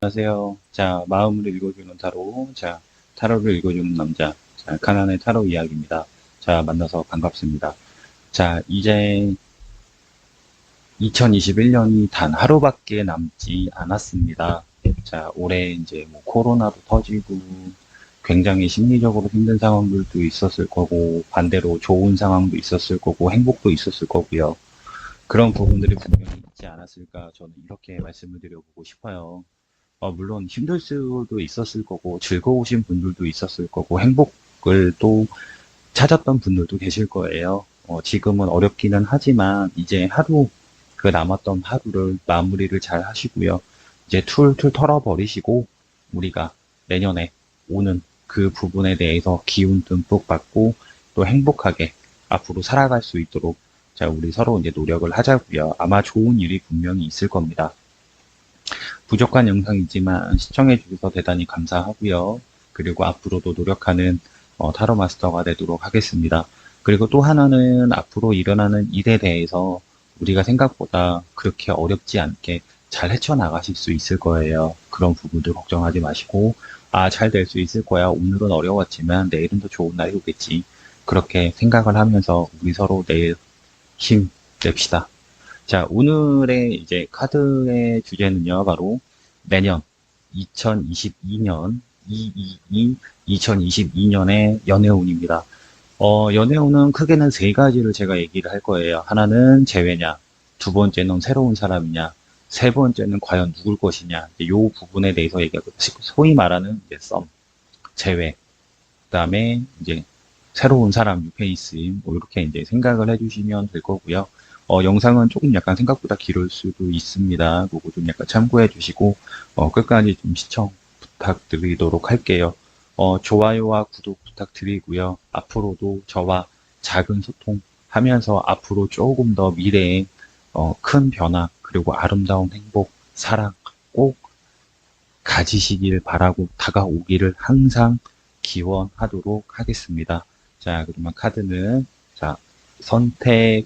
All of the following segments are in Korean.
안녕하세요. 자, 마음을 읽어주는 타로. 자, 타로를 읽어주는 남자. 자, 가난의 타로 이야기입니다. 자, 만나서 반갑습니다. 자, 이제 2021년이 단 하루밖에 남지 않았습니다. 자, 올해 이제 뭐 코로나도 터지고 굉장히 심리적으로 힘든 상황들도 있었을 거고 반대로 좋은 상황도 있었을 거고 행복도 있었을 거고요. 그런 부분들이 분명히 있지 않았을까 저는 이렇게 말씀을 드려보고 싶어요. 물론 힘들 수도 있었을 거고, 즐거우신 분들도 있었을 거고, 행복을 또 찾았던 분들도 계실 거예요. 지금은 어렵기는 하지만, 이제 그 남았던 하루를 마무리를 잘 하시고요. 이제 툴툴 털어버리시고, 우리가 내년에 오는 그 부분에 대해서 기운 듬뿍 받고, 또 행복하게 앞으로 살아갈 수 있도록, 자, 우리 서로 이제 노력을 하자고요. 아마 좋은 일이 분명히 있을 겁니다. 부족한 영상이지만 시청해주셔서 대단히 감사하고요. 그리고 앞으로도 노력하는 타로 마스터가 되도록 하겠습니다. 그리고 또 하나는 앞으로 일어나는 일에 대해서 우리가 생각보다 그렇게 어렵지 않게 잘 헤쳐나가실 수 있을 거예요. 그런 부분들 걱정하지 마시고, 잘 될 수 있을 거야. 오늘은 어려웠지만 내일은 더 좋은 날이 오겠지. 그렇게 생각을 하면서 우리 서로 내일 힘 냅시다. 자, 오늘의 이제 카드의 주제는요, 바로 내년 2022년, 2022년의 연애운입니다. 연애운은 크게는 세 가지를 제가 얘기를 할 거예요. 하나는 재회냐, 두 번째는 새로운 사람이냐, 세 번째는 과연 누굴 것이냐, 이 부분에 대해서 얘기하고, 소위 말하는 이제 재회, 그 다음에 이제 새로운 사람, 뉴페이스, 뭐 이렇게 이제 생각을 해주시면 될 거고요. 영상은 조금 약간 생각보다 길을 수도 있습니다. 그거 좀 약간 참고해 주시고, 끝까지 좀 시청 부탁드리도록 할게요. 좋아요와 구독 부탁드리고요. 앞으로도 저와 작은 소통하면서 앞으로 조금 더 미래에 큰 변화, 그리고 아름다운 행복, 사랑 꼭 가지시길 바라고 다가오기를 항상 기원하도록 하겠습니다. 자, 그러면 카드는, 자, 선택하는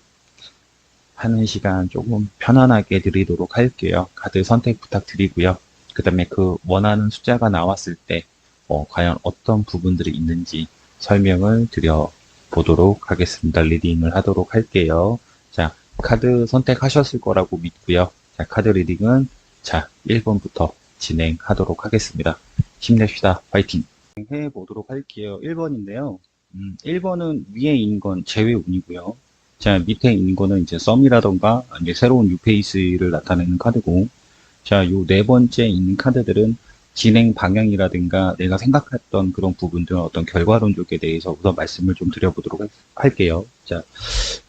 시간 조금 편안하게 드리도록 할게요. 카드 선택 부탁드리고요. 그 다음에 그 원하는 숫자가 나왔을 때, 과연 어떤 부분들이 있는지 설명을 드려보도록 하겠습니다. 리딩을 하도록 할게요. 자, 카드 선택하셨을 거라고 믿고요. 자, 카드 리딩은, 자, 1번부터 진행하도록 하겠습니다. 힘냅시다. 파이팅! 해보도록 할게요. 1번인데요. 1번은 위에 있는 건 제외운이고요. 자, 밑에 있는 거는 이제 썸이라던가 이제 새로운 뉴페이스를 나타내는 카드고, 자, 요 네 번째 있는 카드들은 진행 방향이라든가 내가 생각했던 그런 부분들 어떤 결과론적에 대해서 우선 말씀을 좀 드려보도록 할게요. 자,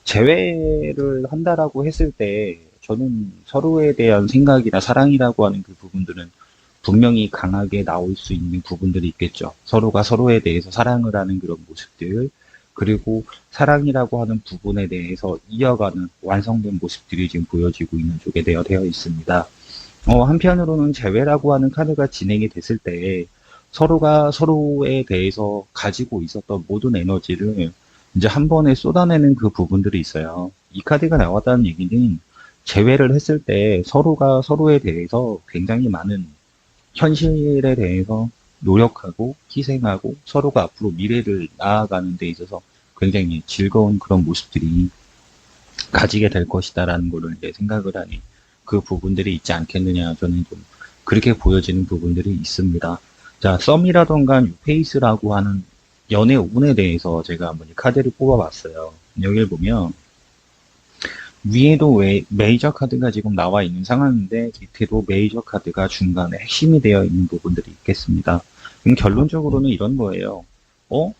재회를 한다라고 했을 때 저는 서로에 대한 생각이나 사랑이라고 하는 그 부분들은 분명히 강하게 나올 수 있는 부분들이 있겠죠. 서로가 서로에 대해서 사랑을 하는 그런 모습들, 그리고 사랑이라고 하는 부분에 대해서 이어가는 완성된 모습들이 지금 보여지고 있는 쪽에 되어 있습니다. 한편으로는 재회라고 하는 카드가 진행이 됐을 때 서로가 서로에 대해서 가지고 있었던 모든 에너지를 이제 한 번에 쏟아내는 그 부분들이 있어요. 이 카드가 나왔다는 얘기는 재회를 했을 때 서로가 서로에 대해서 굉장히 많은 현실에 대해서 노력하고 희생하고 서로가 앞으로 미래를 나아가는 데 있어서 굉장히 즐거운 그런 모습들이 가지게 될 것이다라는 거를 이제 생각을 하니 그 부분들이 있지 않겠느냐 저는 좀 그렇게 보여지는 부분들이 있습니다. 자, 썸이라던가 뉴페이스라고 하는 연애 운에 대해서 제가 한번 이 카드를 뽑아봤어요. 여기를 보면 위에도 메이저 카드가 지금 나와 있는 상황인데 밑에도 메이저 카드가 중간에 핵심이 되어 있는 부분들이 있겠습니다. 그럼 결론적으로는 이런 거예요. 어?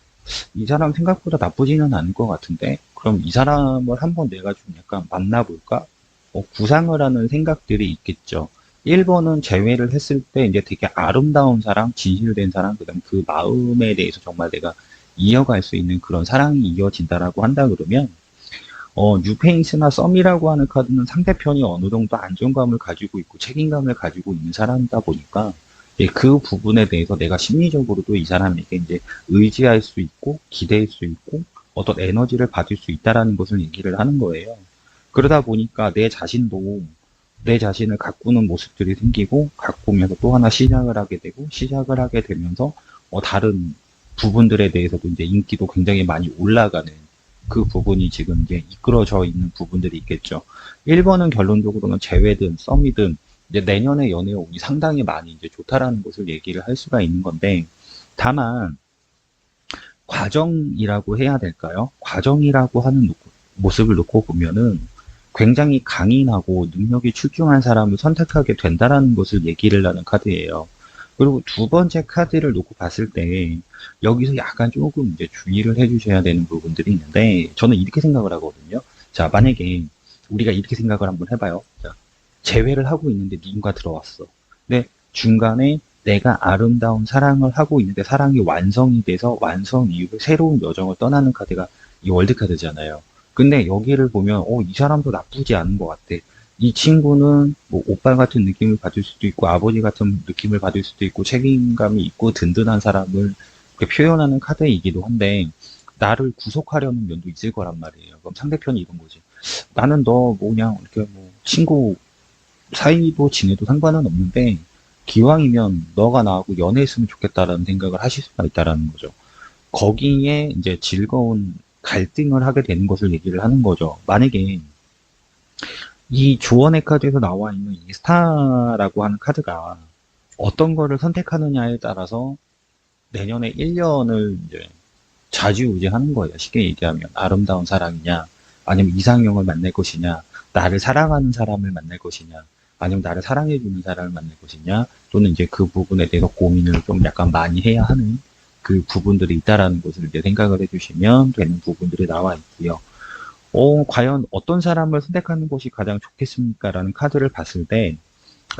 이 사람 생각보다 나쁘지는 않을 것 같은데 그럼 이 사람을 한번 내가 좀 약간 만나볼까? 구상을 하는 생각들이 있겠죠. 1번은 재회를 했을 때 이제 되게 아름다운 사랑, 진실된 사랑, 그다음 그 마음에 대해서 정말 내가 이어갈 수 있는 그런 사랑이 이어진다라고 한다 그러면 뉴페이스나 썸이라고 하는 카드는 상대편이 어느 정도 안정감을 가지고 있고 책임감을 가지고 있는 사람이다 보니까 그 부분에 대해서 내가 심리적으로도 이 사람에게 이제 의지할 수 있고 기대할 수 있고 어떤 에너지를 받을 수 있다라는 것을 얘기를 하는 거예요. 그러다 보니까 내 자신도 내 자신을 가꾸는 모습들이 생기고, 가꾸면서 또 하나 시작을 하게 되고, 시작을 하게 되면서, 다른 부분들에 대해서도 이제 인기도 굉장히 많이 올라가는 그 부분이 지금 이제 이끌어져 있는 부분들이 있겠죠. 1번은 결론적으로는 재회든 썸이든 이제 내년에 연애 운이 상당히 많이 이제 좋다라는 것을 얘기를 할 수가 있는 건데, 다만, 과정이라고 해야 될까요? 과정이라고 하는 모습을 놓고 보면은 굉장히 강인하고 능력이 출중한 사람을 선택하게 된다라는 것을 얘기를 하는 카드예요. 그리고 두 번째 카드를 놓고 봤을 때 여기서 약간 조금 이제 주의를 해주셔야 되는 부분들이 있는데 저는 이렇게 생각을 하거든요. 자, 만약에 우리가 이렇게 생각을 한번 해봐요. 자, 재회를 하고 있는데 누군가 들어왔어. 근데 중간에 내가 아름다운 사랑을 하고 있는데 사랑이 완성이 돼서 완성 이후에 새로운 여정을 떠나는 카드가 이 월드카드잖아요. 근데 여기를 보면, 이 사람도 나쁘지 않은 것 같아. 이 친구는 뭐 오빠 같은 느낌을 받을 수도 있고 아버지 같은 느낌을 받을 수도 있고 책임감이 있고 든든한 사람을 이렇게 표현하는 카드이기도 한데 나를 구속하려는 면도 있을 거란 말이에요. 그럼 상대편이 이런 거지. 나는 너 뭐냐 이렇게 뭐 친구 사이도 지내도 상관은 없는데 기왕이면 너가 나하고 연애했으면 좋겠다라는 생각을 하실 수가 있다라는 거죠. 거기에 이제 즐거운 갈등을 하게 되는 것을 얘기를 하는 거죠. 만약에 이 조언의 카드에서 나와 있는 이 스타라고 하는 카드가 어떤 거를 선택하느냐에 따라서 내년에 1년을 이제 좌지우지하는 거예요. 쉽게 얘기하면 아름다운 사랑이냐, 아니면 이상형을 만날 것이냐, 나를 사랑하는 사람을 만날 것이냐, 아니면 나를 사랑해주는 사람을 만날 것이냐, 또는 이제 그 부분에 대해서 고민을 좀 약간 많이 해야 하는 그 부분들이 있다라는 것을 이제 생각을 해주시면 되는 부분들이 나와 있고요. 과연 어떤 사람을 선택하는 것이 가장 좋겠습니까? 라는 카드를 봤을 때,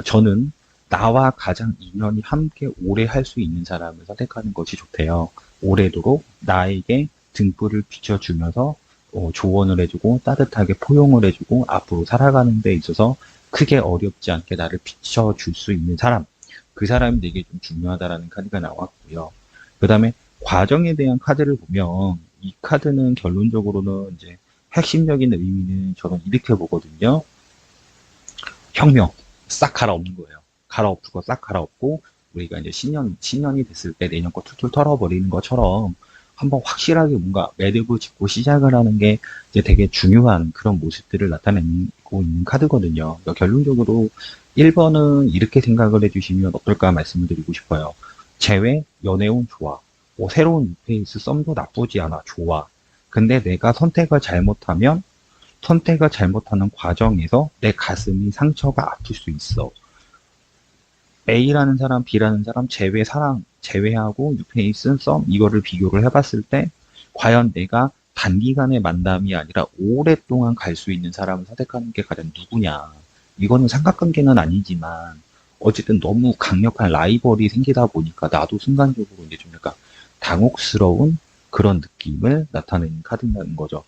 저는 나와 가장 인연이 함께 오래 할 수 있는 사람을 선택하는 것이 좋대요. 오래도록 나에게 등불을 비춰주면서 조언을 해주고 따뜻하게 포용을 해주고 앞으로 살아가는 데 있어서 크게 어렵지 않게 나를 비춰줄 수 있는 사람. 그 사람이 되게 좀 중요하다라는 카드가 나왔고요. 그 다음에 과정에 대한 카드를 보면 이 카드는 결론적으로는 이제 핵심적인 의미는 저는 이렇게 보거든요. 혁명. 싹 갈아엎는 거예요. 갈아엎고 싹 갈아엎고 우리가 이제 신년이 됐을 때 내년 거 툴툴 털어버리는 것처럼 한번 확실하게 뭔가 매듭을 짓고 시작을 하는 게 이제 되게 중요한 그런 모습들을 나타내고 있는 카드거든요. 그러니까 결론적으로 1번은 이렇게 생각을 해주시면 어떨까 말씀을 드리고 싶어요. 재회, 연애운 좋아. 새로운 뉴페이스 썸도 나쁘지 않아. 좋아. 근데 내가 선택을 잘못하는 과정에서 내 가슴이 상처가 아플 수 있어. A라는 사람, B라는 사람, 제외하고 뉴페이스, 썸, 이거를 비교를 해봤을 때, 과연 내가 단기간의 만남이 아니라 오랫동안 갈 수 있는 사람을 선택하는 게 가장 누구냐. 이거는 삼각관계는 아니지만, 어쨌든 너무 강력한 라이벌이 생기다 보니까 나도 순간적으로 이제 좀 약간 당혹스러운 그런 느낌을 나타내는 카드라는 거죠.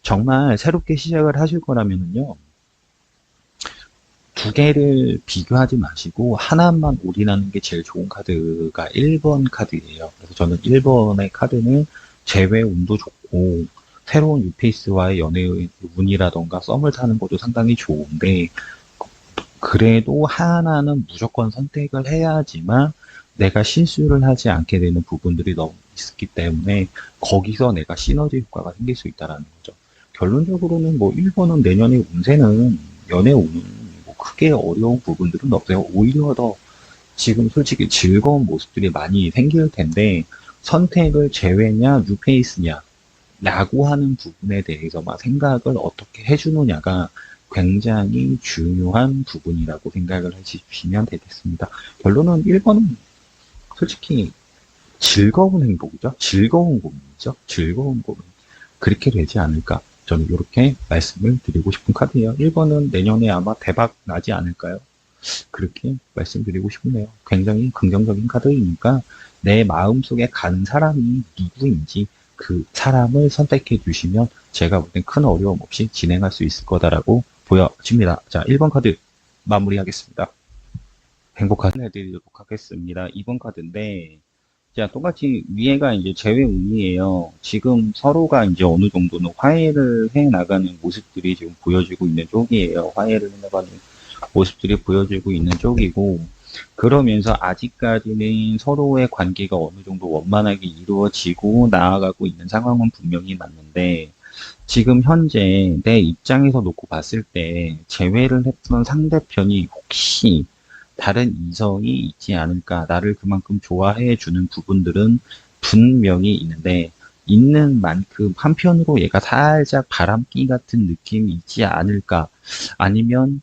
정말 새롭게 시작을 하실 거라면은요, 두 개를 비교하지 마시고 하나만 올인하는 게 제일 좋은 카드가 1번 카드예요. 그래서 저는 1번의 카드는 재회 운도 좋고 새로운 뉴페이스와의 연애의 운이라던가 썸을 타는 것도 상당히 좋은데 그래도 하나는 무조건 선택을 해야지만 내가 실수를 하지 않게 되는 부분들이 너무 있기 때문에 거기서 내가 시너지 효과가 생길 수 있다는 거죠. 결론적으로는 뭐 1번은 내년의 운세는 연애 운은 뭐 크게 어려운 부분들은 없어요. 오히려 더 지금 솔직히 즐거운 모습들이 많이 생길 텐데 선택을 제외냐 뉴페이스냐 라고 하는 부분에 대해서만 생각을 어떻게 해주느냐가 굉장히 중요한 부분이라고 생각을 해주시면 되겠습니다. 결론은 1번은 솔직히 즐거운 행복이죠. 즐거운 고민이죠. 즐거운 고민. 그렇게 되지 않을까. 저는 이렇게 말씀을 드리고 싶은 카드예요. 1번은 내년에 아마 대박 나지 않을까요? 그렇게 말씀드리고 싶네요. 굉장히 긍정적인 카드이니까 내 마음속에 가는 사람이 누구인지 그 사람을 선택해 주시면 제가 볼 땐 큰 어려움 없이 진행할 수 있을 거다라고 보여집니다. 자, 1번 카드 마무리하겠습니다. 행복한 해드리도록 하겠습니다. 2번 카드인데 자, 똑같이 위에가 이제 재회 운이에요. 지금 서로가 이제 어느 정도는 화해를 해 나가는 모습들이 지금 보여지고 있는 쪽이에요. 화해를 해 나가는 모습들이 보여지고 있는 쪽이고, 그러면서 아직까지는 서로의 관계가 어느 정도 원만하게 이루어지고 나아가고 있는 상황은 분명히 맞는데, 지금 현재 내 입장에서 놓고 봤을 때 제외를 했던 상대편이 혹시 다른 이성이 있지 않을까, 나를 그만큼 좋아해 주는 부분들은 분명히 있는데, 있는 만큼 한편으로 얘가 살짝 바람기 같은 느낌이 있지 않을까, 아니면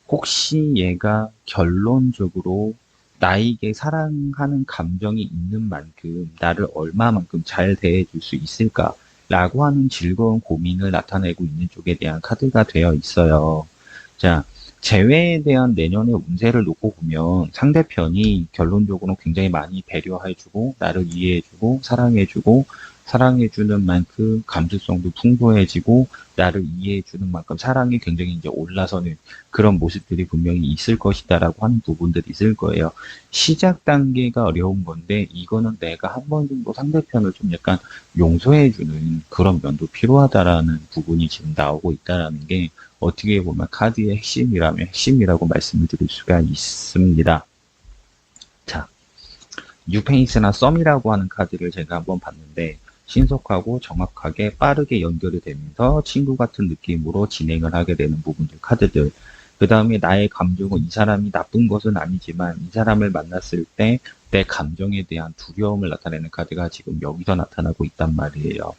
혹시 얘가 결론적으로 나에게 사랑하는 감정이 있는 만큼 나를 얼마만큼 잘 대해줄 수 있을까라고 하는 즐거운 고민을 나타내고 있는 쪽에 대한 카드가 되어 있어요. 자, 재회에 대한 내년의 운세를 놓고 보면 상대편이 결론적으로 굉장히 많이 배려해주고 나를 이해해주고 사랑해주고, 사랑해주는 만큼 감수성도 풍부해지고 나를 이해해주는 만큼 사랑이 굉장히 이제 올라서는 그런 모습들이 분명히 있을 것이다라고 하는 부분들이 있을 거예요. 시작 단계가 어려운 건데 이거는 내가 한 번 정도 상대편을 좀 약간 용서해주는 그런 면도 필요하다라는 부분이 지금 나오고 있다라는 게 어떻게 보면 카드의 핵심이라면 핵심이라고 말씀을 드릴 수가 있습니다. 자, 뉴페이스나 썸이라고 하는 카드를 제가 한번 봤는데 신속하고 정확하게 빠르게 연결이 되면서 친구 같은 느낌으로 진행을 하게 되는 부분들 카드들. 그 다음에 나의 감정은 이 사람이 나쁜 것은 아니지만 이 사람을 만났을 때 내 감정에 대한 두려움을 나타내는 카드가 지금 여기서 나타나고 있단 말이에요.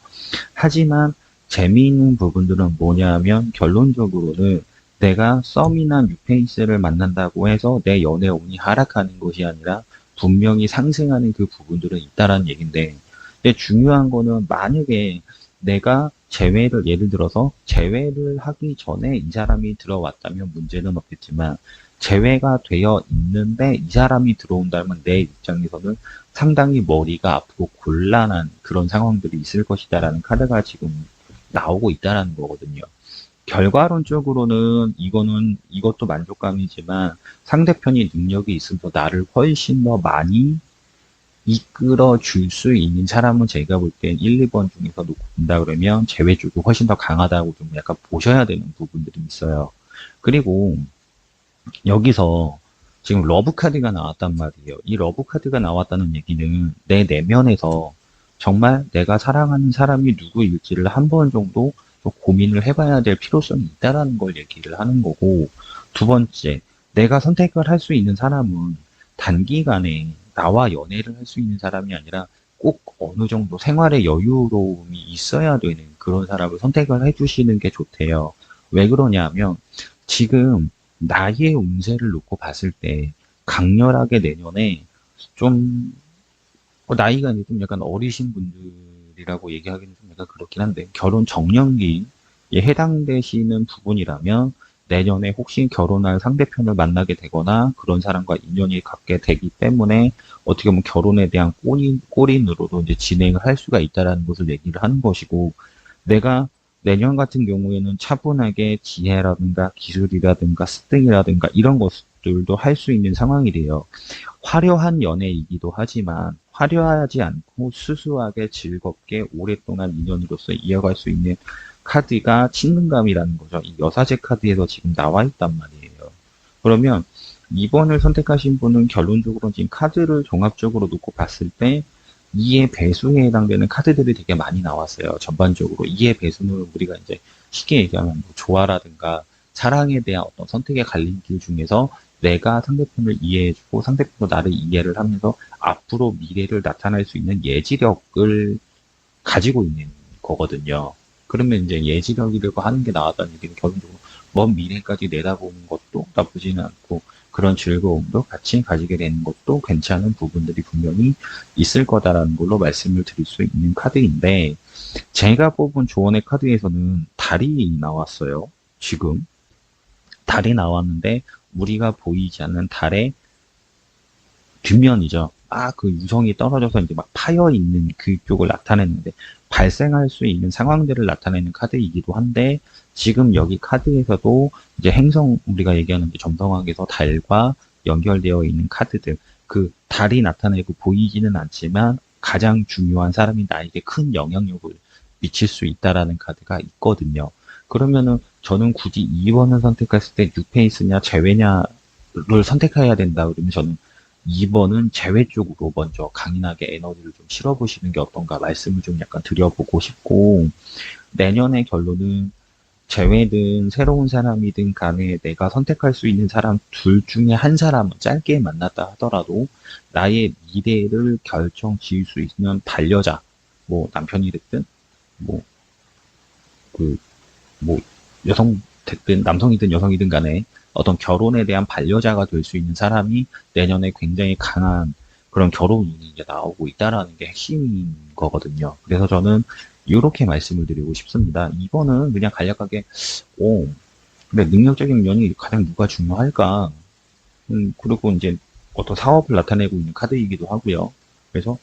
하지만 재미있는 부분들은 뭐냐면 결론적으로는 내가 썸이나 뉴페이스를 만난다고 해서 내 연애 운이 하락하는 것이 아니라 분명히 상승하는 그 부분들은 있다라는 얘긴데, 근데 중요한 거는 만약에 내가 재회를 예를 들어서 재회를 하기 전에 이 사람이 들어왔다면 문제는 없겠지만 재회가 되어 있는데 이 사람이 들어온다면 내 입장에서는 상당히 머리가 아프고 곤란한 그런 상황들이 있을 것이다라는 카드가 지금 나오고 있다라는 거거든요. 결과론적으로는 이것도 만족감이지만 상대편이 능력이 있어서 나를 훨씬 더 많이 이끌어 줄 수 있는 사람은 제가 볼 때 1, 2번 중에서 놓고 본다 그러면 제외 쪽이 훨씬 더 강하다고 좀 약간 보셔야 되는 부분들이 있어요. 그리고 여기서 지금 러브 카드가 나왔단 말이에요. 이 러브 카드가 나왔다는 얘기는 내 내면에서 정말 내가 사랑하는 사람이 누구일지를 한 번 정도 좀 고민을 해봐야 될 필요성이 있다라는 걸 얘기를 하는 거고, 두 번째, 내가 선택을 할 수 있는 사람은 단기간에 나와 연애를 할 수 있는 사람이 아니라 꼭 어느 정도 생활의 여유로움이 있어야 되는 그런 사람을 선택을 해주시는 게 좋대요. 왜 그러냐면 지금 나의 운세를 놓고 봤을 때 강렬하게 내년에 좀 나이가 이제 좀 약간 어리신 분들이라고 얘기하기는 좀 약간 그렇긴 한데 결혼 정년기에 해당되시는 부분이라면 내년에 혹시 결혼할 상대편을 만나게 되거나 그런 사람과 인연이 갖게 되기 때문에 어떻게 보면 결혼에 대한 꼬린으로도 이제 진행을 할 수가 있다라는 것을 얘기를 하는 것이고, 내가 내년 같은 경우에는 차분하게 지혜라든가 기술이라든가 습득이라든가 이런 것들도 할 수 있는 상황이래요. 화려한 연애이기도 하지만 화려하지 않고 수수하게 즐겁게 오랫동안 인연으로서 이어갈 수 있는 카드가 친근감이라는 거죠. 이 여사제 카드에서 지금 나와 있단 말이에요. 그러면 2번을 선택하신 분은 결론적으로 지금 카드를 종합적으로 놓고 봤을 때 2의 배수에 해당되는 카드들이 되게 많이 나왔어요. 전반적으로 2의 배수는 우리가 이제 쉽게 얘기하면 뭐 조화라든가 사랑에 대한 어떤 선택의 갈림길 중에서 내가 상대편을 이해해주고 상대편도 나를 이해를 하면서 앞으로 미래를 나타낼 수 있는 예지력을 가지고 있는 거거든요. 그러면 이제 예지력이라고 하는 게 나왔다는 얘기는 결론적으로 먼 미래까지 내다보는 것도 나쁘지는 않고 그런 즐거움도 같이 가지게 되는 것도 괜찮은 부분들이 분명히 있을 거다라는 걸로 말씀을 드릴 수 있는 카드인데, 제가 뽑은 조언의 카드에서는 달이 나왔어요. 지금 달이 나왔는데 우리가 보이지 않는 달의 뒷면이죠. 그 유성이 떨어져서 이제 막 파여 있는 그쪽을 나타내는데 발생할 수 있는 상황들을 나타내는 카드이기도 한데, 지금 여기 카드에서도 이제 행성 우리가 얘기하는 이제 점성학에서 달과 연결되어 있는 카드들, 그 달이 나타내고 보이지는 않지만 가장 중요한 사람이 나에게 큰 영향력을 미칠 수 있다라는 카드가 있거든요. 그러면은 저는 굳이 2번을 선택했을 때 6페이스냐 제외냐를 선택해야 된다 그러면 저는 2번은 제외 쪽으로 먼저 강인하게 에너지를 좀 실어보시는 게 어떤가 말씀을 좀 약간 드려보고 싶고, 내년의 결론은 제외든 새로운 사람이든 간에 내가 선택할 수 있는 사람 둘 중에 한 사람은 짧게 만났다 하더라도 나의 미래를 결정 지을 수 있는 반려자, 뭐 남편이 됐든 뭐 그 뭐 여성 됐든 남성이든 여성이든 간에 어떤 결혼에 대한 반려자가 될 수 있는 사람이 내년에 굉장히 강한 그런 결혼 운이 이제 나오고 있다라는 게 핵심인 거거든요. 그래서 저는 이렇게 말씀을 드리고 싶습니다. 이거는 그냥 간략하게 오, 근데 능력적인 면이 가장 누가 중요할까? 그리고 이제 어떤 사업을 나타내고 있는 카드이기도 하고요. 그래서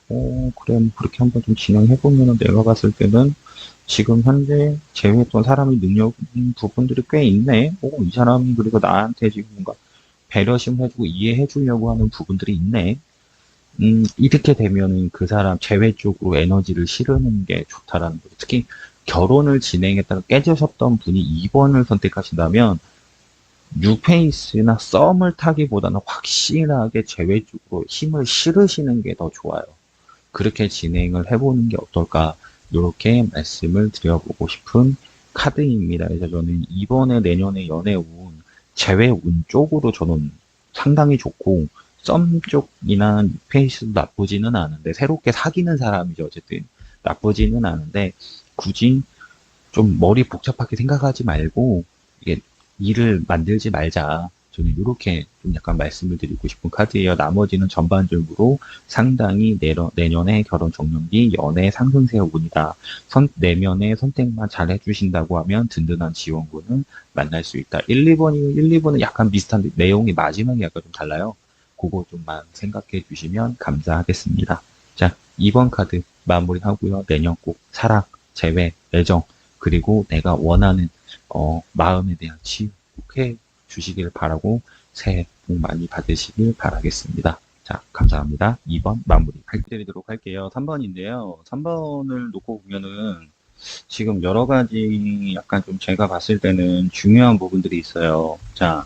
그래, 뭐 그렇게 한번 좀 진행해보면은 내가 봤을 때는 지금 현재 제외했던 사람의 능력인 부분들이 꽤 있네. 이 사람이 그리고 나한테 지금 뭔가 배려심 해주고 이해해 주려고 하는 부분들이 있네. 이렇게 되면은 그 사람 제외 쪽으로 에너지를 실으는 게 좋다라는 거죠. 특히 결혼을 진행했다가 깨지셨던 분이 2번을 선택하신다면 뉴페이스나 썸을 타기보다는 확실하게 제외 쪽으로 힘을 실으시는 게 더 좋아요. 그렇게 진행을 해보는 게 어떨까, 이렇게 말씀을 드려보고 싶은 카드입니다. 그래서 저는 이번에 내년에 연애 운, 재회 운 쪽으로 저는 상당히 좋고, 썸 쪽이나 페이스도 나쁘지는 않은데, 새롭게 사귀는 사람이죠. 어쨌든 나쁘지는 않은데, 굳이 좀 머리 복잡하게 생각하지 말고 이게 일을 만들지 말자. 저는 이렇게 좀 약간 말씀을 드리고 싶은 카드예요. 나머지는 전반적으로 상당히 내년에 결혼 정년기 연애 상승세 운이다. 내년에 선택만 잘 해주신다고 하면 든든한 지원군을 만날 수 있다. 1, 2번은 약간 비슷한데 내용이 마지막에 약간 좀 달라요. 그거 좀만 생각해 주시면 감사하겠습니다. 자, 2번 카드 마무리하고요. 내년 꼭 사랑, 재회, 애정, 그리고 내가 원하는 마음에 대한 치유 꼭 해 주시길 바라고 새해 복 많이 받으시길 바라겠습니다. 자, 감사합니다. 2번 마무리 드리도록 할게요. 3번인데요. 3번을 놓고 보면은 지금 여러 가지 약간 좀 제가 봤을 때는 중요한 부분들이 있어요. 자,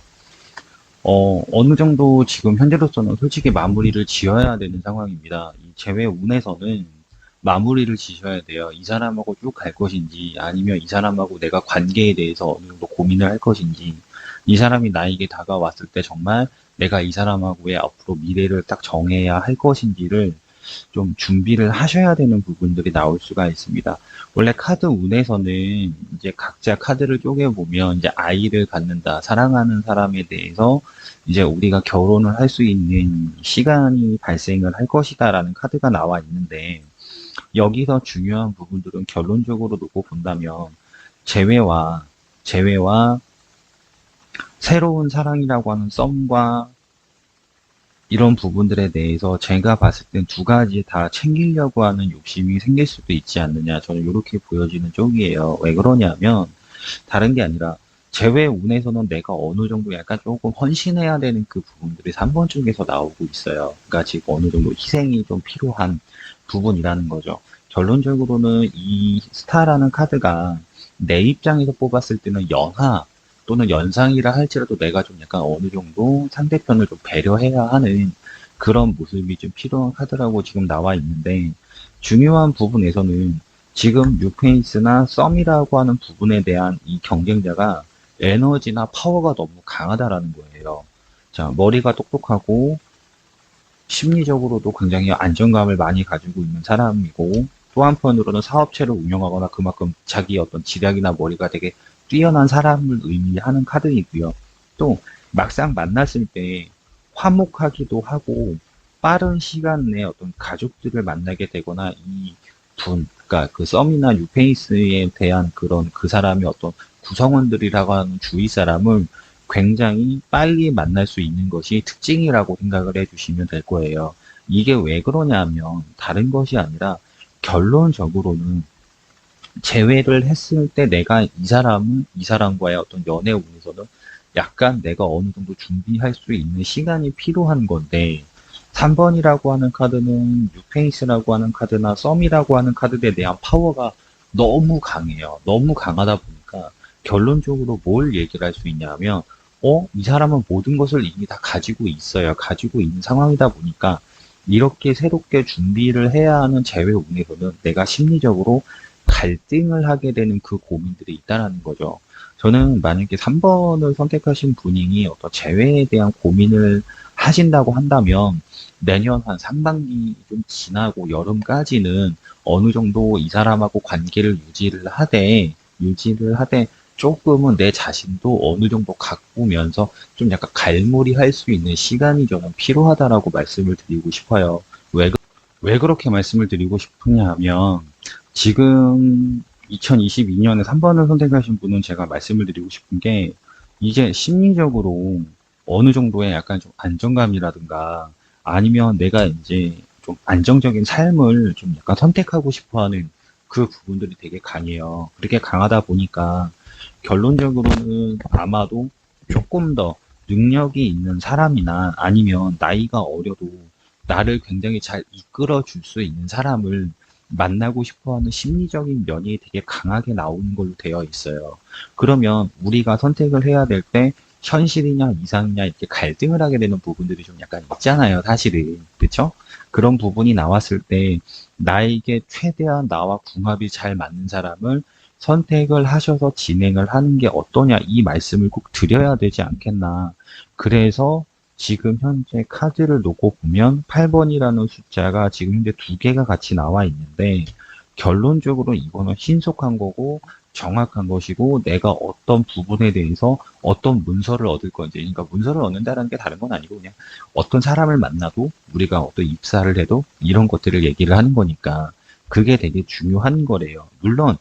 어느 정도 지금 현재로서는 솔직히 마무리를 지어야 되는 상황입니다. 이 재회 운에서는 마무리를 지셔야 돼요. 이 사람하고 쭉 갈 것인지, 아니면 이 사람하고 내가 관계에 대해서 어느 정도 고민을 할 것인지, 이 사람이 나에게 다가왔을 때 정말 내가 이 사람하고의 앞으로 미래를 딱 정해야 할 것인지를 좀 준비를 하셔야 되는 부분들이 나올 수가 있습니다. 원래 카드 운에서는 이제 각자 카드를 쪼개보면 이제 아이를 갖는다, 사랑하는 사람에 대해서 이제 우리가 결혼을 할 수 있는 시간이 발생을 할 것이다라는 카드가 나와 있는데, 여기서 중요한 부분들은 결론적으로 놓고 본다면 재회와 새로운 사랑이라고 하는 썸과 이런 부분들에 대해서 제가 봤을 땐 두 가지 다 챙기려고 하는 욕심이 생길 수도 있지 않느냐. 저는 이렇게 보여지는 쪽이에요. 왜 그러냐면 다른 게 아니라 재회 운에서는 내가 어느 정도 약간 조금 헌신해야 되는 그 부분들이 3번 쪽에서 나오고 있어요. 그러니까 지금 어느 정도 희생이 좀 필요한 부분이라는 거죠. 결론적으로는 이 스타라는 카드가 내 입장에서 뽑았을 때는 연하 또는 연상이라 할지라도 내가 좀 약간 어느 정도 상대편을 좀 배려해야 하는 그런 모습이 좀 필요한 카드라고 지금 나와 있는데, 중요한 부분에서는 지금 뉴페이스나 썸이라고 하는 부분에 대한 이 경쟁자가 에너지나 파워가 너무 강하다라는 거예요. 자, 머리가 똑똑하고 심리적으로도 굉장히 안정감을 많이 가지고 있는 사람이고, 또 한편으로는 사업체를 운영하거나 그만큼 자기 어떤 지략이나 머리가 되게 뛰어난 사람을 의미하는 카드이고요. 또 막상 만났을 때 화목하기도 하고 빠른 시간 내에 어떤 가족들을 만나게 되거나 그러니까 그 썸이나 뉴페이스에 대한 그런 그 사람의 어떤 구성원들이라고 하는 주위 사람을 굉장히 빨리 만날 수 있는 것이 특징이라고 생각을 해주시면 될 거예요. 이게 왜 그러냐면 다른 것이 아니라 결론적으로는 재회를 했을 때 내가 이 사람과의 어떤 연애 운에서는 약간 내가 어느 정도 준비할 수 있는 시간이 필요한 건데, 3번이라고 하는 카드는 뉴페이스라고 하는 카드나 썸이라고 하는 카드에 대한 파워가 너무 강해요. 너무 강하다 보니까 보니까 결론적으로 뭘 얘기를 할 수 있냐면, 이 사람은 모든 것을 이미 다 가지고 있어요. 가지고 있는 상황이다 보니까 이렇게 새롭게 준비를 해야 하는 재회 운에서는 내가 심리적으로 갈등을 하게 되는 그 고민들이 있다라는 거죠. 저는 만약에 3번을 선택하신 분이 어떤 재회에 대한 고민을 하신다고 한다면 내년 한 상반기 좀 지나고 여름까지는 어느 정도 이 사람하고 관계를 유지를 하되 조금은 내 자신도 어느 정도 가꾸면서 좀 약간 갈무리할 수 있는 시간이 저는 필요하다라고 말씀을 드리고 싶어요. 왜 그렇게 말씀을 드리고 싶으냐 하면 지금 2022년에 3번을 선택하신 분은 제가 말씀을 드리고 싶은 게 이제 심리적으로 어느 정도의 약간 좀 안정감이라든가 아니면 내가 이제 좀 안정적인 삶을 좀 약간 선택하고 싶어 하는 그 부분들이 되게 강해요. 그렇게 강하다 보니까 결론적으로는 아마도 조금 더 능력이 있는 사람이나 아니면 나이가 어려도 나를 굉장히 잘 이끌어 줄 수 있는 사람을 만나고 싶어 하는 심리적인 면이 되게 강하게 나오는 걸로 되어 있어요. 그러면 우리가 선택을 해야 될 때 현실이냐 이상이냐 이렇게 갈등을 하게 되는 부분들이 좀 약간 있잖아요, 사실은. 그쵸? 그런 부분이 나왔을 때 나에게 최대한 나와 궁합이 잘 맞는 사람을 선택을 하셔서 진행을 하는 게 어떠냐 이 말씀을 꼭 드려야 되지 않겠나. 그래서 지금 현재 카드를 놓고 보면 8번이라는 숫자가 지금 현재 두 개가 같이 나와 있는데 결론적으로 이거는 신속한 거고 정확한 것이고 내가 어떤 부분에 대해서 어떤 문서를 얻을 건지 그러니까 문서를 얻는다는 게 다른 건 아니고 그냥 어떤 사람을 만나도 우리가 어떤 입사를 해도 이런 것들을 얘기를 하는 거니까 그게 되게 중요한 거래요. 물론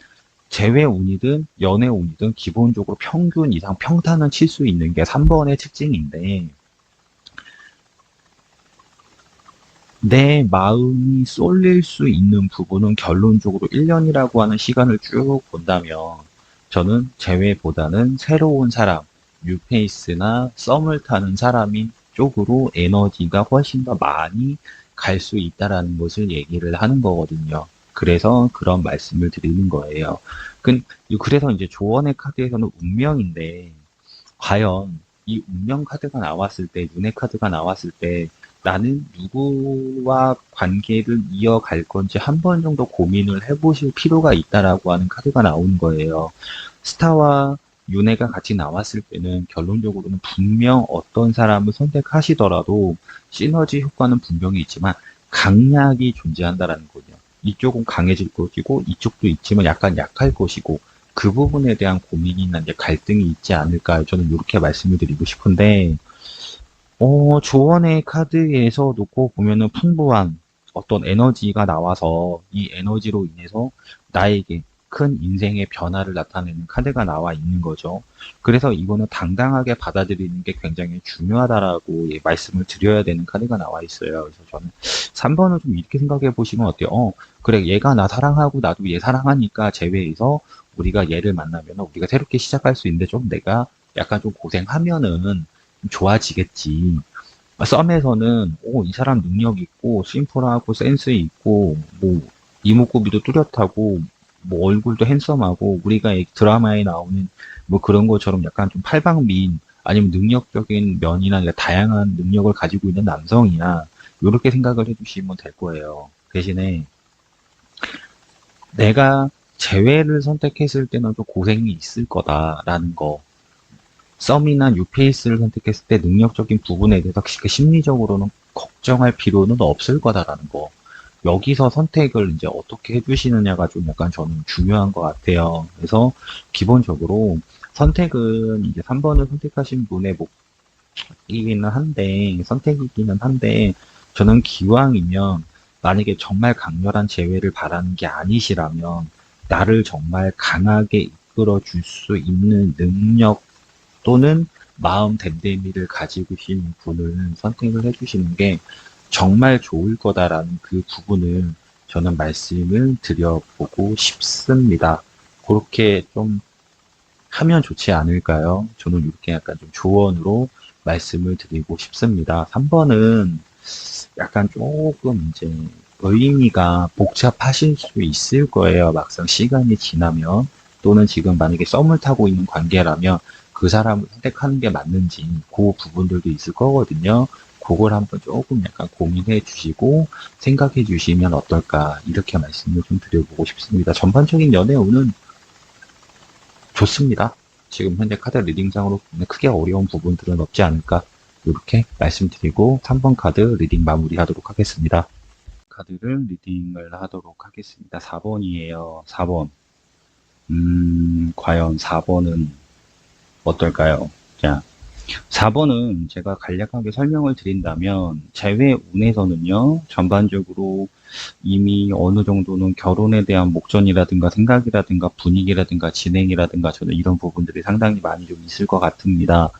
재회 운이든 연애 운이든 기본적으로 평균 이상 평탄은 칠 수 있는 게 3번의 특징인데 내 마음이 쏠릴 수 있는 부분은 결론적으로 1년이라고 하는 시간을 쭉 본다면 저는 재회보다는 새로운 사람, 뉴페이스나 썸을 타는 사람인 쪽으로 에너지가 훨씬 더 많이 갈 수 있다라는 것을 얘기를 하는 거거든요. 그래서 그런 말씀을 드리는 거예요. 그래서 이제 조언의 카드에서는 운명인데 과연 이 운명 카드가 나왔을 때, 눈의 카드가 나왔을 때 나는 누구와 관계를 이어갈 건지 한 번 정도 고민을 해보실 필요가 있다라고 하는 카드가 나오는 거예요. 스타와 윤회가 같이 나왔을 때는 결론적으로는 분명 어떤 사람을 선택하시더라도 시너지 효과는 분명히 있지만 강약이 존재한다라는 거죠. 이쪽은 강해질 것이고 이쪽도 있지만 약간 약할 것이고 그 부분에 대한 고민이나 이제 갈등이 있지 않을까 저는 이렇게 말씀을 드리고 싶은데 조언의 카드에서 놓고 보면은 풍부한 어떤 에너지가 나와서 이 에너지로 인해서 나에게 큰 인생의 변화를 나타내는 카드가 나와 있는 거죠. 그래서 이거는 당당하게 받아들이는 게 굉장히 중요하다라고 예, 말씀을 드려야 되는 카드가 나와 있어요. 그래서 저는 3번을 좀 이렇게 생각해 보시면 어때요? 그래, 얘가 나 사랑하고 나도 얘 사랑하니까 제외해서 우리가 얘를 만나면 우리가 새롭게 시작할 수 있는데 좀 내가 약간 좀 고생하면은 좋아지겠지. 썸에서는 이 사람 능력 있고 심플하고 센스 있고 뭐 이목구비도 뚜렷하고 뭐 얼굴도 핸섬하고 우리가 이 드라마에 나오는 뭐 그런 것처럼 약간 좀 팔방미인 아니면 능력적인 면이나 다양한 능력을 가지고 있는 남성이야. 이렇게 생각을 해주시면 될 거예요. 대신에 내가 재회를 선택했을 때는 좀 고생이 있을 거다라는 거. 썸이나 뉴페이스를 선택했을 때 능력적인 부분에 대해서 심리적으로는 걱정할 필요는 없을 거다라는 거. 여기서 선택을 이제 어떻게 해주시느냐가 좀 약간 저는 중요한 것 같아요. 그래서 기본적으로 선택은 이제 3번을 선택하신 분의 선택이기는 한데, 저는 기왕이면 만약에 정말 강렬한 재회를 바라는 게 아니시라면, 나를 정말 강하게 이끌어 줄 수 있는 능력 또는 마음 됨됨이를 가지고 계신 분을 선택을 해주시는 게 정말 좋을 거다라는 그 부분을 저는 말씀을 드려보고 싶습니다. 그렇게 좀 하면 좋지 않을까요? 저는 이렇게 약간 좀 조언으로 말씀을 드리고 싶습니다. 3번은 약간 조금 이제 의미가 복잡하실 수 있을 거예요. 막상 시간이 지나면. 또는 지금 만약에 썸을 타고 있는 관계라면 그 사람을 선택하는 게 맞는지 그 부분들도 있을 거거든요. 그걸 한번 조금 약간 고민해 주시고 생각해 주시면 어떨까 이렇게 말씀을 좀 드려보고 싶습니다. 전반적인 연애 운은 좋습니다. 지금 현재 카드 리딩상으로 보면 크게 어려운 부분들은 없지 않을까 이렇게 말씀드리고 3번 카드 리딩 마무리하도록 하겠습니다. 카드를 리딩을 하도록 하겠습니다. 4번이에요. 4번. 과연 4번은 어떨까요? 자, 4번은 제가 간략하게 설명을 드린다면, 재회 운에서는요, 전반적으로 이미 어느 정도는 결혼에 대한 목전이라든가 생각이라든가 분위기라든가 진행이라든가 저는 이런 부분들이 상당히 많이 좀 있을 것 같습니다.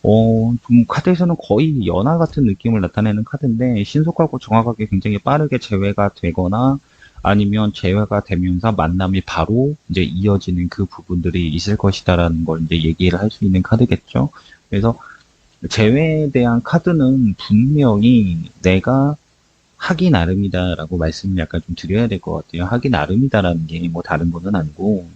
좀 카드에서는 거의 연하 같은 느낌을 나타내는 카드인데, 신속하고 정확하게 굉장히 빠르게 재회가 되거나, 아니면 재회가 되면서 만남이 바로 이제 이어지는 그 부분들이 있을 것이다라는 걸 이제 얘기를 할 수 있는 카드겠죠. 그래서 재회에 대한 카드는 분명히 내가 하기 나름이다라고 말씀을 약간 좀 드려야 될 것 같아요. 하기 나름이다라는 게 뭐 다른 거는 아니고,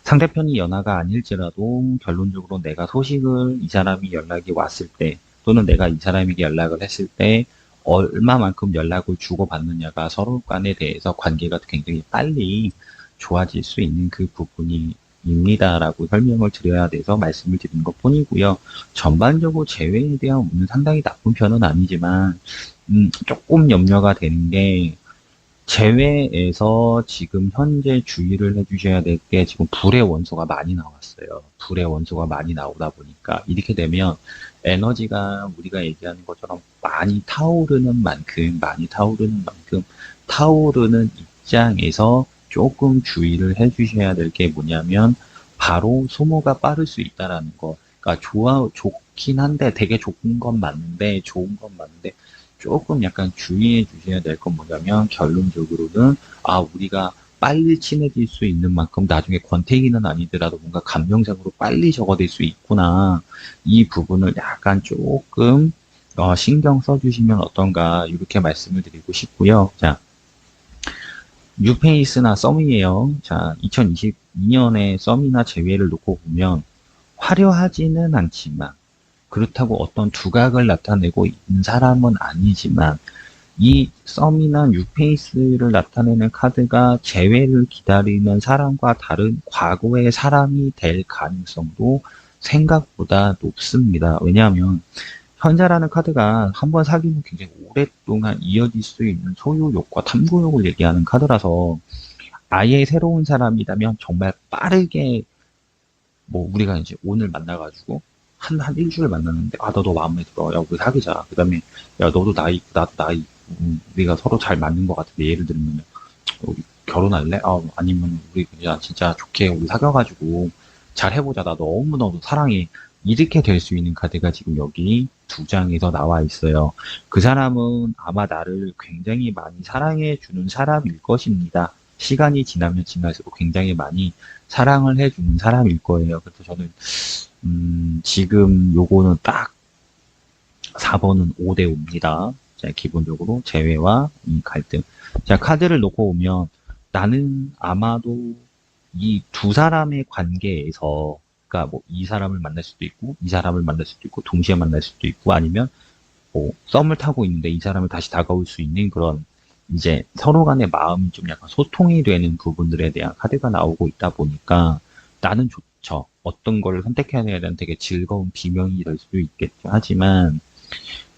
상대편이 연하가 아닐지라도 결론적으로 내가 소식을 이 사람이 연락이 왔을 때 또는 내가 이 사람에게 연락을 했을 때 얼마만큼 연락을 주고받느냐가 서로 간에 대해서 관계가 굉장히 빨리 좋아질 수 있는 그 부분이 입니다라고 설명을 드려야 돼서 말씀을 드린 것 뿐이고요. 전반적으로 재회에 대한 운은 상당히 나쁜 편은 아니지만 조금 염려가 되는 게 제외에서 지금 현재 주의를 해주셔야 될 게 지금 불의 원소가 많이 나왔어요. 불의 원소가 많이 나오다 보니까 이렇게 되면 에너지가 우리가 얘기하는 것처럼 많이 타오르는 만큼 타오르는 입장에서 조금 주의를 해주셔야 될 게 뭐냐면 바로 소모가 빠를 수 있다라는 거. 그러니까 좋긴 한데 되게 좋은 건 맞는데 조금 약간 주의해 주셔야 될 건 뭐냐면 결론적으로는 우리가 빨리 친해질 수 있는 만큼 나중에 권태기는 아니더라도 뭔가 감정적으로 빨리 적어질 수 있구나. 이 부분을 약간 조금 신경 써주시면 어떤가 이렇게 말씀을 드리고 싶고요. 자, 뉴페이스나 썸이에요. 자, 2022년에 썸이나 재회를 놓고 보면 화려하지는 않지만 그렇다고 어떤 두각을 나타내고 있는 사람은 아니지만 이 썸이나 뉴페이스를 나타내는 카드가 재회를 기다리는 사람과 다른 과거의 사람이 될 가능성도 생각보다 높습니다. 왜냐하면 현자라는 카드가 한번 사귀면 굉장히 오랫동안 이어질 수 있는 소유욕과 탐구욕을 얘기하는 카드라서 아예 새로운 사람이라면 정말 빠르게 뭐 우리가 이제 오늘 만나가지고 한 일주일 만났는데 너도 마음에 들어. 야, 우리 사귀자. 그 다음에 야, 너도 나이 있고 나도 나이 있고 우리가 서로 잘 맞는 것 같은데 예를 들면 우리 결혼할래? 아니면 우리 그냥 진짜 좋게 우리 사귀어가지고 잘 해보자. 나 너무너무 사랑해. 이렇게 될 수 있는 카드가 지금 여기 두 장에서 나와 있어요. 그 사람은 아마 나를 굉장히 많이 사랑해 주는 사람일 것입니다. 시간이 지나면 지날수록 굉장히 많이 사랑을 해주는 사람일 거예요. 그래서 저는 지금 요거는 딱 4번은 5대 5입니다. 자, 기본적으로 재회와 이 갈등. 자, 카드를 놓고 오면 나는 아마도 이 두 사람의 관계에서 그러니까 뭐 이 사람을 만날 수도 있고 이 사람을 만날 수도 있고 동시에 만날 수도 있고 아니면 뭐 썸을 타고 있는데 이 사람을 다시 다가올 수 있는 그런 이제 서로 간의 마음이 좀 약간 소통이 되는 부분들에 대한 카드가 나오고 있다 보니까 나는 좋죠. 어떤 거를 선택해야 되는 되게 즐거운 비명이 될 수도 있겠죠. 하지만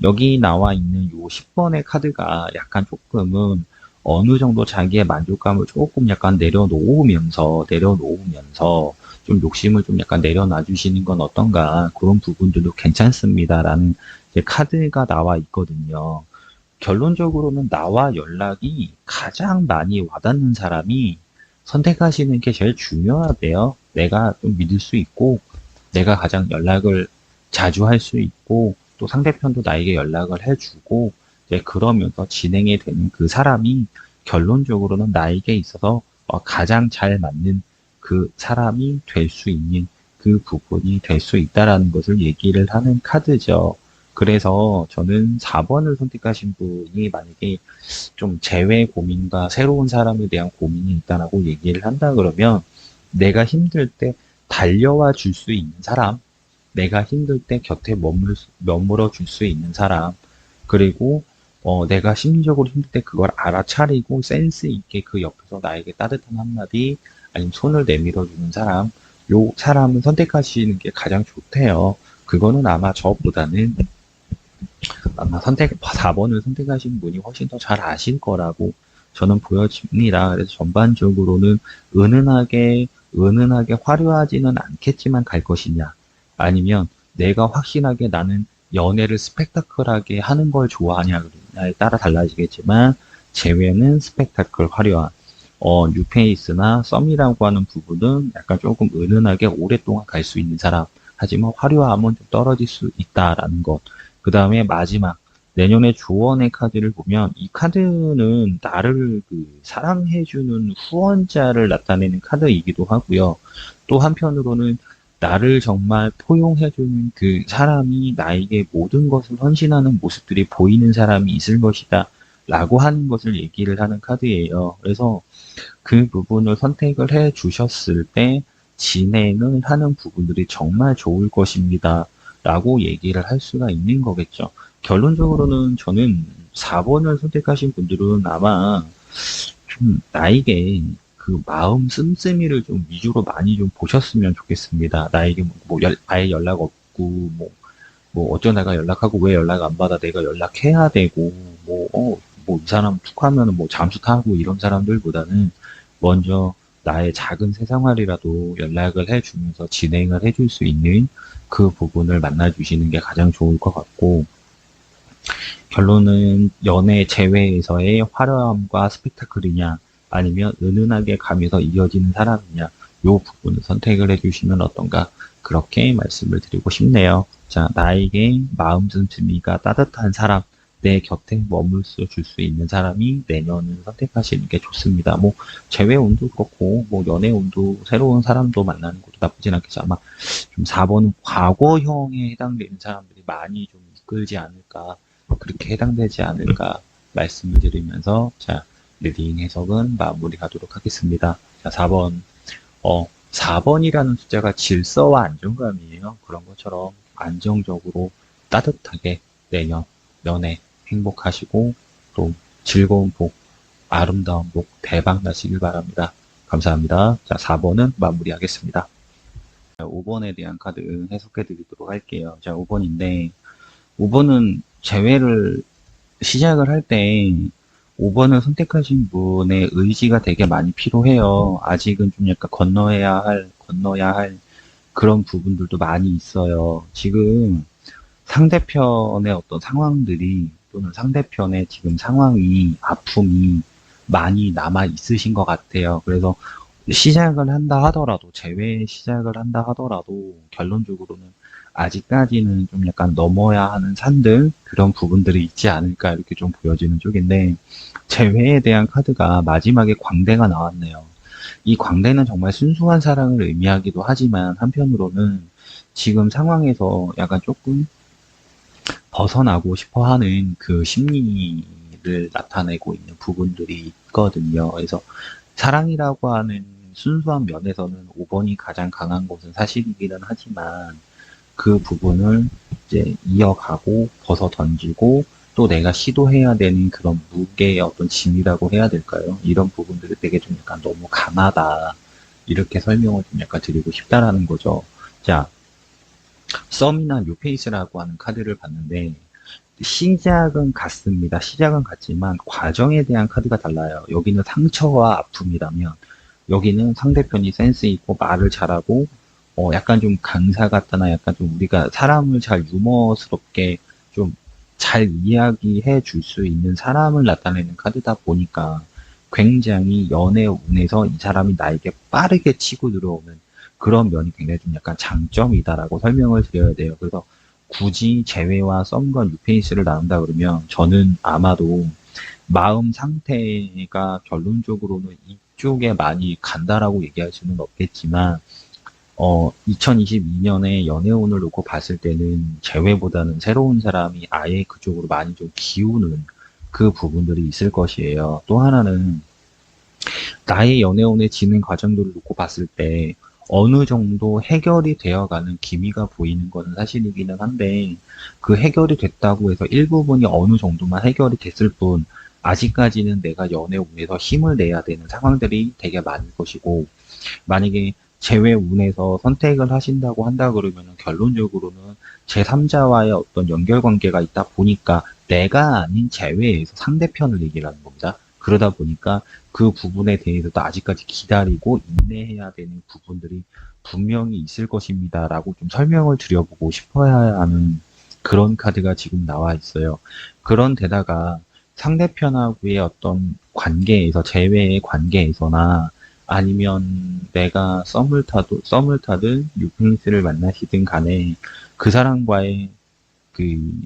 여기 나와 있는 요 10번의 카드가 약간 조금은 어느 정도 자기의 만족감을 조금 약간 내려놓으면서 좀 욕심을 좀 약간 내려놔 주시는 건 어떤가 그런 부분들도 괜찮습니다라는 이제 카드가 나와 있거든요. 결론적으로는 나와 연락이 가장 많이 와닿는 사람이 선택하시는 게 제일 중요하대요. 내가 좀 믿을 수 있고, 내가 가장 연락을 자주 할 수 있고, 또 상대편도 나에게 연락을 해주고, 이제 그러면서 진행이 되는 그 사람이 결론적으로는 나에게 있어서 가장 잘 맞는 그 사람이 될 수 있는 그 부분이 될 수 있다라는 것을 얘기를 하는 카드죠. 그래서 저는 4번을 선택하신 분이 만약에 좀 재회 고민과 새로운 사람에 대한 고민이 있다라고 얘기를 한다 그러면 내가 힘들 때 달려와 줄 수 있는 사람, 내가 힘들 때 곁에 머물러 줄 수 있는 사람, 그리고 내가 심리적으로 힘들 때 그걸 알아차리고 센스 있게 그 옆에서 나에게 따뜻한 한마디 아니면 손을 내밀어 주는 사람, 요 사람을 선택하시는 게 가장 좋대요. 그거는 아마 4번을 선택하신 분이 훨씬 더 잘 아실 거라고 저는 보여집니다. 그래서 전반적으로는 은은하게 화려하지는 않겠지만 갈 것이냐, 아니면 내가 확신하게 나는 연애를 스펙타클하게 하는 걸 좋아하냐에 따라 달라지겠지만, 제외는 스펙타클 화려한, 뉴페이스나 썸이라고 하는 부분은 약간 조금 은은하게 오랫동안 갈 수 있는 사람, 하지만 화려함은 좀 떨어질 수 있다라는 것. 그 다음에 마지막, 내년에 조언의 카드를 보면 이 카드는 나를 사랑해주는 후원자를 나타내는 카드이기도 하고요. 또 한편으로는 나를 정말 포용해주는 그 사람이 나에게 모든 것을 헌신하는 모습들이 보이는 사람이 있을 것이다 라고 하는 것을 얘기를 하는 카드예요. 그래서 그 부분을 선택을 해 주셨을 때 진행을 하는 부분들이 정말 좋을 것입니다 라고 얘기를 할 수가 있는 거겠죠. 결론적으로는 저는 4번을 선택하신 분들은 아마 좀 나에게 그 마음 씀씀이를 좀 위주로 많이 좀 보셨으면 좋겠습니다. 나에게 아예 연락 없고, 뭐 어쩌다가 연락하고 왜 연락 안 받아? 내가 연락해야 되고, 이 사람 툭 하면은 뭐 잠수 타고 이런 사람들보다는 먼저 나의 작은 세상활이라도 연락을 해주면서 진행을 해줄 수 있는 그 부분을 만나주시는 게 가장 좋을 것 같고, 결론은 연애 제외에서의 화려함과 스펙타클이냐, 아니면 은은하게 가면서 이어지는 사람이냐, 요 부분을 선택을 해주시면 어떤가, 그렇게 말씀을 드리고 싶네요. 자, 나에게 마음 씀씀이가 따뜻한 사람, 내 곁에 머물러 줄 수 있는 사람이 내년을 선택하시는 게 좋습니다. 뭐, 재회 운도 그렇고, 뭐, 연애 운도 새로운 사람도 만나는 것도 나쁘진 않겠죠. 아마 좀 4번은 과거형에 해당되는 사람들이 많이 좀 이끌지 않을까, 그렇게 해당되지 않을까 말씀을 드리면서, 자, 리딩 해석은 마무리하도록 하겠습니다. 자, 4번. 4번이라는 숫자가 질서와 안정감이에요. 그런 것처럼 안정적으로 따뜻하게 내년, 연애 행복하시고 또 즐거운 복, 아름다운 복, 대박 나시길 바랍니다. 감사합니다. 자, 4번은 마무리하겠습니다. 5번에 대한 카드 해석해 드리도록 할게요. 자, 5번인데, 5번은 재회를 시작을 할 때 5번을 선택하신 분의 의지가 되게 많이 필요해요. 아직은 좀 약간 건너야 할 그런 부분들도 많이 있어요. 지금 상대편의 어떤 상황들이 또는 상대편의 지금 상황이, 아픔이 많이 남아 있으신 것 같아요. 그래서 시작을 한다 하더라도, 재회 시작을 한다 하더라도, 결론적으로는 아직까지는 좀 약간 넘어야 하는 산들, 그런 부분들이 있지 않을까, 이렇게 좀 보여지는 쪽인데, 재회에 대한 카드가 마지막에 광대가 나왔네요. 이 광대는 정말 순수한 사랑을 의미하기도 하지만, 한편으로는 지금 상황에서 약간 조금 벗어나고 싶어 하는 그 심리를 나타내고 있는 부분들이 있거든요. 그래서 사랑이라고 하는 순수한 면에서는 5번이 가장 강한 것은 사실이기는 하지만, 그 부분을 이제 이어가고 벗어 던지고 또 내가 시도해야 되는 그런 무게의 어떤 짐이라고 해야 될까요? 이런 부분들이 되게 좀 약간 너무 강하다. 이렇게 설명을 좀 약간 드리고 싶다라는 거죠. 자, 썸이나 뉴페이스라고 하는 카드를 봤는데, 시작은 같습니다. 시작은 같지만 과정에 대한 카드가 달라요. 여기는 상처와 아픔이라면, 여기는 상대편이 센스 있고 말을 잘하고, 약간 좀 강사 같다나 약간 좀 우리가 사람을 잘 유머스럽게 좀 잘 이야기해 줄 수 있는 사람을 나타내는 카드다 보니까, 굉장히 연애 운에서 이 사람이 나에게 빠르게 치고 들어오는 그런 면이 굉장히 좀 약간 장점이다라고 설명을 드려야 돼요. 그래서 굳이 재회와 썸과 뉴페이스를 나눈다 그러면 저는 아마도 마음 상태가 결론적으로는 이쪽에 많이 간다라고 얘기할 수는 없겠지만, 2022년에 연애운을 놓고 봤을 때는 재회보다는 새로운 사람이 아예 그쪽으로 많이 좀 기우는 그 부분들이 있을 것이에요. 또 하나는 나의 연애운의 진행 과정들을 놓고 봤을 때 어느 정도 해결이 되어가는 기미가 보이는 것은 사실이기는 한데 그 해결이 됐다고 해서 일부분이 어느 정도만 해결이 됐을 뿐 아직까지는 내가 연애운에서 힘을 내야 되는 상황들이 되게 많을 것이고 만약에 재회운에서 선택을 하신다고 한다 그러면 결론적으로는 제3자와의 어떤 연결 관계가 있다 보니까 내가 아닌 재회에서 상대편을 얘기를 하는 겁니다. 그러다 보니까 그 부분에 대해서도 아직까지 기다리고 인내해야 되는 부분들이 분명히 있을 것입니다라고 좀 설명을 드려보고 싶어야 하는 그런 카드가 지금 나와 있어요. 그런 데다가 상대편하고의 어떤 관계에서, 재회의 관계에서나 아니면 내가 썸을 타든 뉴페이스를 만나시든 간에 그 사람과의 그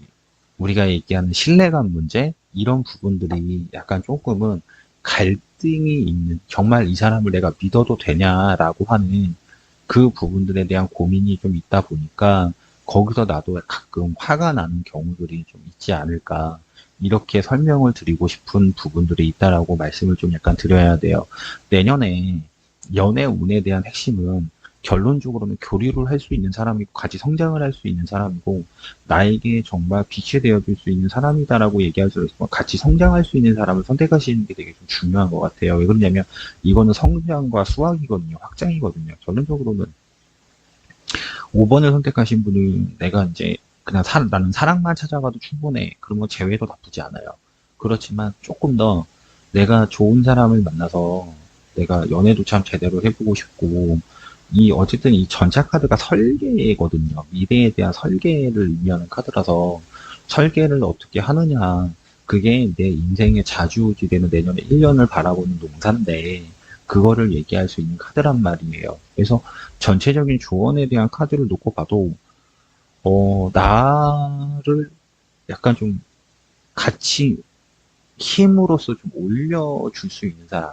우리가 얘기하는 신뢰감 문제 이런 부분들이 약간 조금은 갈등이 있는 정말 이 사람을 내가 믿어도 되냐라고 하는 그 부분들에 대한 고민이 좀 있다 보니까 거기서 나도 가끔 화가 나는 경우들이 좀 있지 않을까 이렇게 설명을 드리고 싶은 부분들이 있다라고 말씀을 좀 약간 드려야 돼요. 내년에 연애 운에 대한 핵심은 결론적으로는 교류를 할 수 있는 사람이고 같이 성장을 할 수 있는 사람이고 나에게 정말 빛이 되어줄 수 있는 사람이다라고 얘기할 수 있고 같이 성장할 수 있는 사람을 선택하시는 게 되게 좀 중요한 것 같아요. 왜 그러냐면 이거는 성장과 수학이거든요. 확장이거든요. 결론적으로는 5번을 선택하신 분은 내가 이제 그냥 나는 사랑만 찾아가도 충분해. 그런 거 제외도 나쁘지 않아요. 그렇지만 조금 더 내가 좋은 사람을 만나서 내가 연애도 참 제대로 해보고 싶고 어쨌든 이 전차 카드가 설계거든요. 미래에 대한 설계를 의미하는 카드라서 설계를 어떻게 하느냐. 그게 내 인생의 좌지우지되는 내년에 1년을 바라보는 농사인데 그거를 얘기할 수 있는 카드란 말이에요. 그래서 전체적인 조언에 대한 카드를 놓고 봐도 나를 약간 좀 같이 힘으로써 좀 올려줄 수 있는 사람,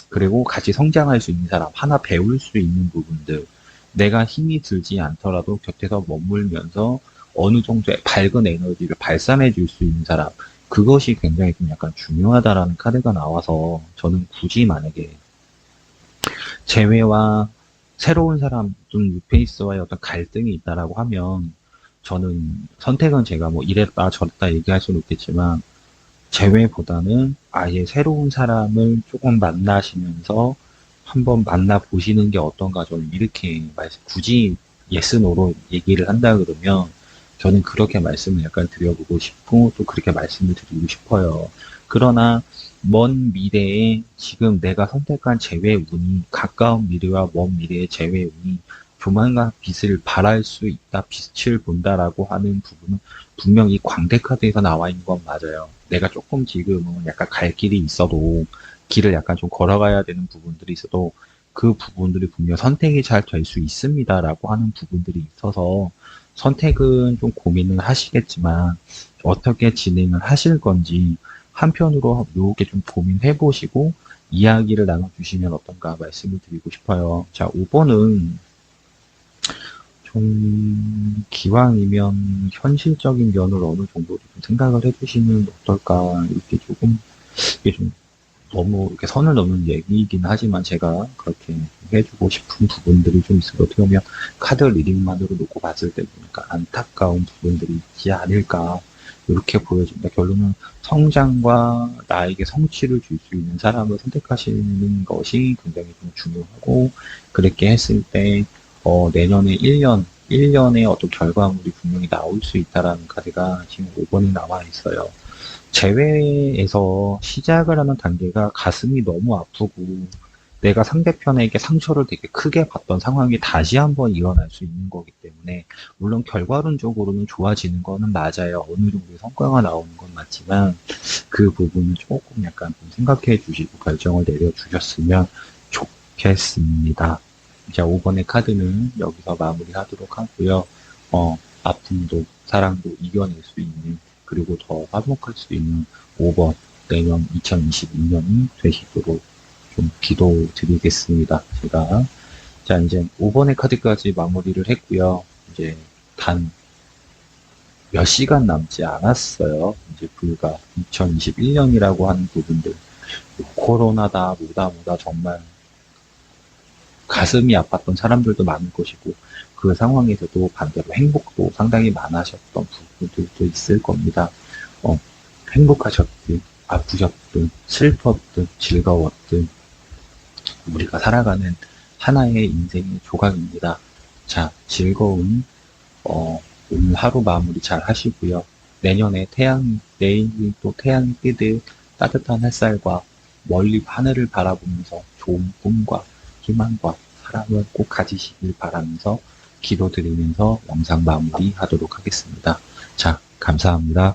그리고 같이 성장할 수 있는 사람, 하나 배울 수 있는 부분들, 내가 힘이 들지 않더라도 곁에서 머물면서 어느 정도의 밝은 에너지를 발산해 줄 수 있는 사람, 그것이 굉장히 좀 약간 중요하다라는 카드가 나와서 저는 굳이 만약에 재회와 새로운 사람 좀 뉴페이스와의 어떤 갈등이 있다라고 하면 저는 선택은 제가 뭐 이랬다 저랬다 얘기할 수는 없겠지만 재회보다는 아예 새로운 사람을 조금 만나시면서 한번 만나보시는 게 어떤가 저는 이렇게 굳이 예스 노로 얘기를 한다 그러면 저는 그렇게 말씀을 약간 드려보고 싶고 또 그렇게 말씀을 드리고 싶어요. 그러나 먼 미래에 지금 내가 선택한 재회운이 가까운 미래와 먼 미래의 재회운이 조만간 빛을 발할 수 있다, 빛을 본다라고 하는 부분은 분명히 광대 카드에서 나와 있는 건 맞아요. 내가 조금 지금은 약간 갈 길이 있어도 길을 약간 좀 걸어가야 되는 부분들이 있어도 그 부분들이 분명 선택이 잘 될 수 있습니다라고 하는 부분들이 있어서 선택은 좀 고민을 하시겠지만 어떻게 진행을 하실 건지 한편으로 요게 좀 고민해 보시고 이야기를 나눠주시면 어떤가 말씀을 드리고 싶어요. 자, 5번은 좀 기왕이면 현실적인 면을 어느 정도 좀 생각을 해주시면 어떨까 이렇게 조금 이게 좀 너무 이렇게 선을 넘는 얘기이긴 하지만 제가 그렇게 해주고 싶은 부분들이 좀 있어요. 어떻게 보면 카드 리딩만으로 놓고 봤을 때 보니까 안타까운 부분들이 있지 않을까 이렇게 보여집니다. 결론은 성장과 나에게 성취를 줄 수 있는 사람을 선택하시는 것이 굉장히 좀 중요하고 그렇게 했을 때 내년에 1년의 어떤 결과물이 분명히 나올 수 있다라는 카드가 지금 5번에 나와 있어요. 재회에서 시작을 하는 단계가 가슴이 너무 아프고 내가 상대편에게 상처를 되게 크게 받던 상황이 다시 한번 일어날 수 있는 거기 때문에 물론 결과론적으로는 좋아지는 거는 맞아요. 어느 정도의 성과가 나오는 건 맞지만 그 부분은 조금 약간 좀 생각해 주시고 결정을 내려주셨으면 좋겠습니다. 자, 5번의 카드는 여기서 마무리하도록 하고요. 아픔도 사랑도 이겨낼 수 있는 그리고 더 화목할 수 있는 5번 내년 2022년이 되시도록 좀 기도드리겠습니다. 제가 자 이제 5번의 카드까지 마무리를 했고요. 이제 단 몇 시간 남지 않았어요. 이제 불과 2021년이라고 하는 부분들 코로나다, 뭐다, 정말 가슴이 아팠던 사람들도 많을 것이고, 그 상황에서도 반대로 행복도 상당히 많으셨던 부분들도 있을 겁니다. 어, 행복하셨든, 아프셨든, 슬펐든, 즐거웠든, 우리가 살아가는 하나의 인생의 조각입니다. 자, 즐거운, 오늘 하루 마무리 잘 하시고요. 내년에 내일이 또 태양이 뜨듯 따뜻한 햇살과 멀리 하늘을 바라보면서 좋은 꿈과 희망과 사랑을 꼭 가지시길 바라면서 기도드리면서 영상 마무리 하도록 하겠습니다. 자, 감사합니다.